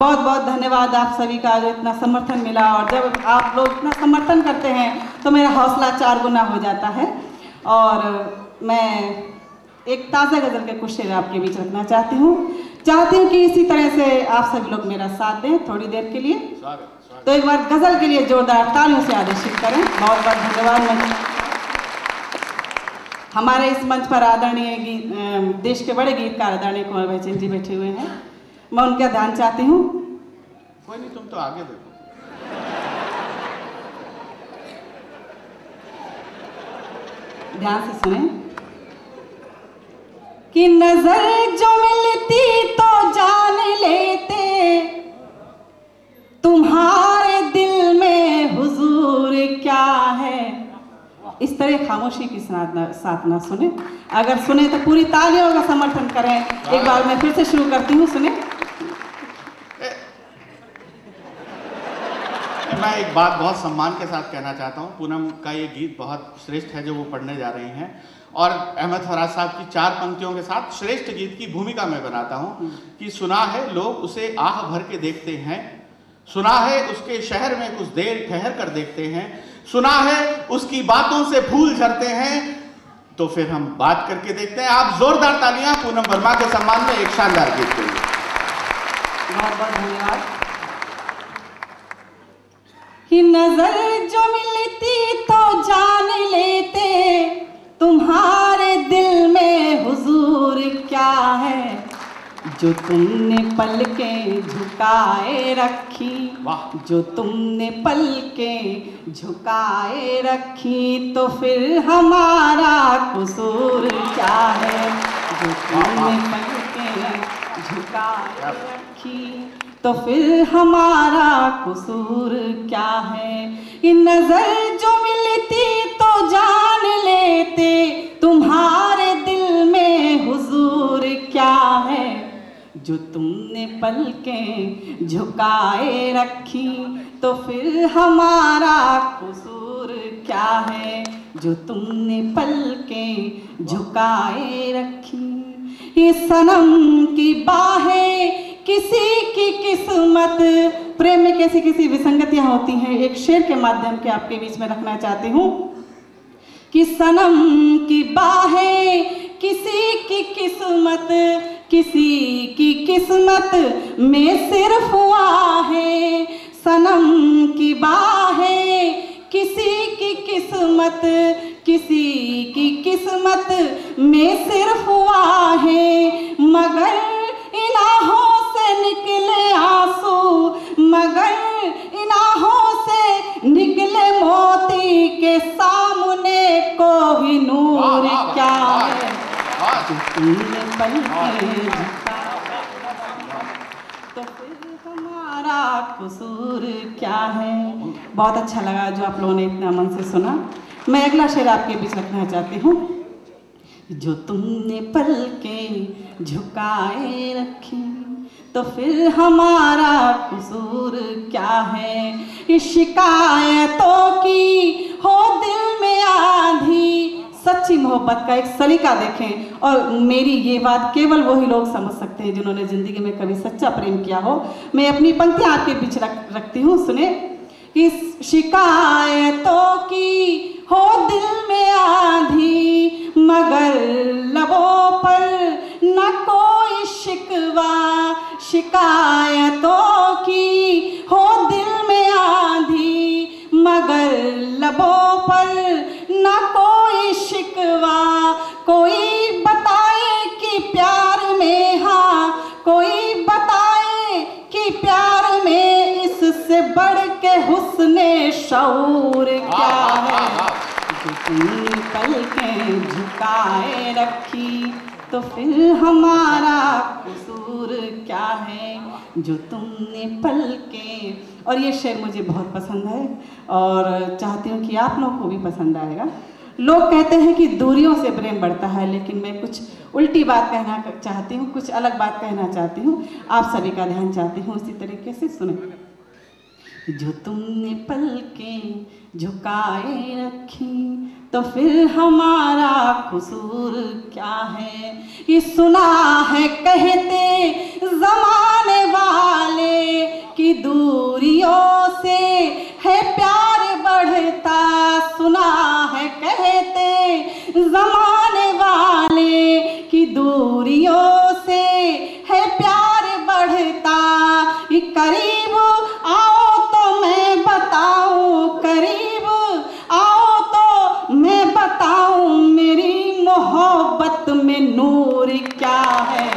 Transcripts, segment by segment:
बहुत बहुत धन्यवाद आप सभी का जो इतना समर्थन मिला। और जब आप लोग इतना समर्थन करते हैं तो मेरा हौसला 4 गुना हो जाता है। और मैं एक ताज़ा गज़ल के कुछ शेर आपके बीच रखना चाहती हूँ कि इसी तरह से आप सभी लोग मेरा साथ दें थोड़ी देर के लिए। तो एक बार गज़ल के लिए जोरदार तालियों से आदेशित करें। बहुत बहुत धन्यवाद। हमारे इस मंच पर आदरणीय देश के बड़े गीतकार आदरणीय कुंवर भाईचंद जी बैठे हुए हैं। मैं उनका ध्यान चाहती हूँ। कोई नहीं, तुम तो आगे देखो। ध्यान से सुने कि नजर जो मिलती तो जान लेते, तुम्हारे दिल में हुजूर क्या है। इस तरह खामोशी के साथ ना सुने। अगर सुने तो पूरी तालियों का समर्थन करें। एक बार मैं फिर से शुरू करती हूँ, सुने। मैं एक बात बहुत सम्मान के साथ कहना चाहता हूँ। पूनम का ये गीत बहुत श्रेष्ठ है जो वो पढ़ने जा रही हैं, और अहमद फराज साहब की 4 पंक्तियों के साथ श्रेष्ठ गीत की भूमिका मैं बनाता हूँ कि सुना है लोग उसे आह भर के देखते हैं, सुना है उसके शहर में कुछ देर ठहर कर देखते हैं, सुना है उसकी बातों से फूल झरते हैं, तो फिर हम बात करके देखते हैं। आप जोरदार तालियां पूनम वर्मा के सम्मान में एक शानदार गीत के लिए। बहुत बहुत धन्यवाद। कि नजर जो मिलती तो जान लेते, तुम्हारे दिल में हुजूर क्या है, जो तुमने पलकें झुकाए रखी, जो तुमने पलकें झुकाए रखी, तो फिर हमारा कसूर क्या है, जो तुमने पलकें झुकाए रखी, तो फिर हमारा कसूर क्या है। ये नजर जो मिलती तो जान लेते, तुम्हारे दिल में हुजूर क्या है, जो तुमने पलकें झुकाए रखी, तो फिर हमारा कसूर क्या है, जो तुमने पलकें झुकाए रखी। ये सनम की बाहें किसी की किस्मत, प्रेम में कैसी कैसी विसंगतियां होती हैं, एक शेर के माध्यम के आपके बीच में रखना चाहती हूँ कि सनम की बाहें किसी की किस्मत, किसी की किस्मत में सिर्फ आहे, सनम की बाहें किसी की किस्मत, किसी की किस्मत में सिर्फ आहे, मगर इन आहों से निकले आंसू, मगर इन आहों से निकले मोती के सामने कोई नूर क्या है, जो तुमने पलकें तो फिर हमारा कसूर क्या है। बहुत अच्छा लगा जो आप लोगों ने इतना मन से सुना। मैं अगला शेर आपके बीच रखना चाहती हूँ। जो तुमने पलकें झुकाए रखी, तो फिर हमारा कसूर क्या है। इस शिकायतों की हो दिल में आधी, सच्ची मोहब्बत का एक सलीका देखें। और मेरी ये बात केवल वही लोग समझ सकते हैं जिन्होंने ज़िंदगी में कभी सच्चा प्रेम किया हो। मैं अपनी पंक्तियाँ आपके बीच रखती हूँ, सुने। इस शिकायतों की हो दिल में आधी, मगर लबों पर न कोई शिकवा, शिकायतों की हो दिल में आधी, मगर लबों पर न कोई शिकवा। कोई बताए कि प्यार में, हाँ कोई बताए कि प्यार में इससे बढ़ के हुस्ने शऊर क्या है, जो तुमने पलकें झुकाए रखी, तो फिर हमारा कसूर क्या है, जो तुमने पलकें। और ये शेर मुझे बहुत पसंद है और चाहती हूँ कि आप लोगों को भी पसंद आएगा। लोग कहते हैं कि दूरियों से प्रेम बढ़ता है, लेकिन मैं कुछ उल्टी बात कहना चाहती हूँ, कुछ अलग बात कहना चाहती हूँ। आप सभी का ध्यान चाहती हूँ इसी तरीके से, सुने। जो तुमने पलकें झुकाए रखी, तो फिर हमारा कसूर क्या है। ये सुना है कहते ज़माने जाने वाले कि दूरियों से है प्यार बढ़ता, सुना है कहते जमाने वाले कि दूरियों से है प्यार बढ़ता। करीब आओ तो मैं बताऊं, करीब आओ तो मैं बताऊं, मेरी मोहब्बत में नूर क्या है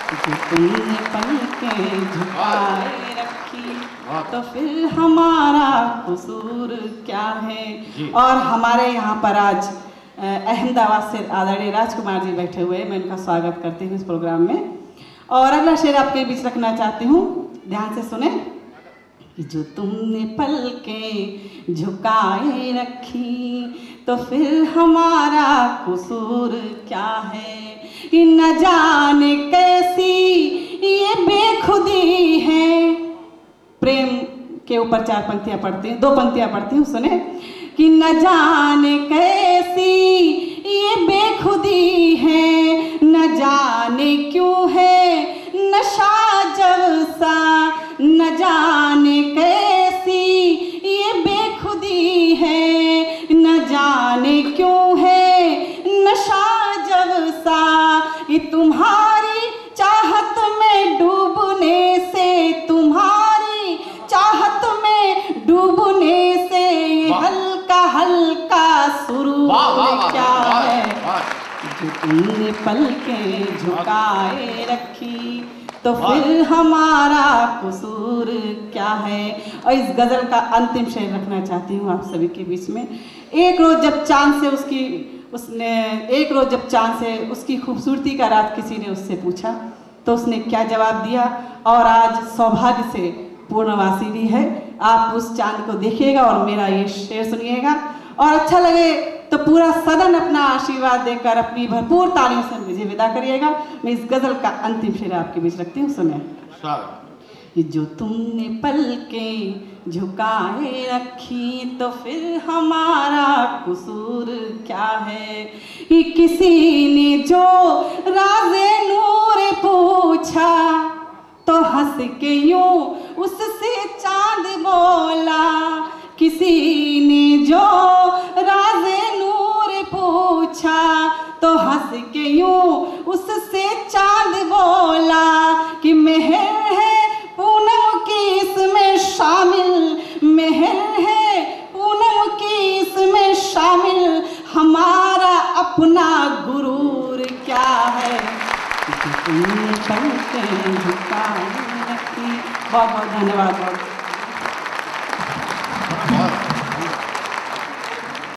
जो तुमने पलकें झुकाए रखी, तो फिर हमारा कसूर क्या है। और हमारे यहाँ पर आज अहमदाबाद से आदरणीय राजकुमार जी बैठे हुए, मैं उनका स्वागत करती हूँ इस प्रोग्राम में। और अगला शेर आपके बीच रखना चाहती हूँ, ध्यान से सुने। जो तुमने पलकें झुकाए रखी, तो फिर हमारा कसूर क्या है। कि न जाने कैसी ये बेखुदी है। प्रेम के ऊपर 4 पंक्तियां पढ़ती हूँ, 2 पंक्तियां पढ़ती हूँ, सुने। कि न जाने कैसी ये बेखुदी है, न जाने क्यों है नशा जब सा, न जाने कैसी ये बेखुदी है, न जाने क्यों है नशा जब सा। ये तुम्हारी चाहत में डूबने से, तुम्हारी चाहत में डूबने से हल्का हल्का सुरूर क्या है जो तुमने पलकें झुकाए रखी, तो फिर हमारा कसूर क्या है। और इस गजल का अंतिम शेर रखना चाहती हूँ आप सभी के बीच में। एक रोज जब चांद से उसकी खूबसूरती का राज किसी ने उससे पूछा, तो उसने क्या जवाब दिया। और आज सौभाग्य से पूर्णवासी भी है, आप उस चांद को देखिएगा और मेरा ये शेर सुनिएगा। और अच्छा लगे तो पूरा सदन अपना आशीर्वाद देकर अपनी भरपूर तालियों से मुझे विदा करिएगा। मैं इस गजल का अंतिम शेर आपके बीच रखती हूँ, सुने। जो तुमने पलकें झुकाए रखी, तो फिर हमारा कसूर क्या है। कि किसी ने जो राज़े नूर पूछा, तो हंस के यूं उससे चांद बोला। किसी ने जो राज़े नूर पूछा, तो हंस के यूं उससे चांद बोला। कि मेहर है पूनम की इसमें शामिल, मेहर है पूनम की इसमें शामिल, हमारा अपना गुरूर क्या है जो तुमने पलकें झुकाए रखी। बहुत बहुत धन्यवाद।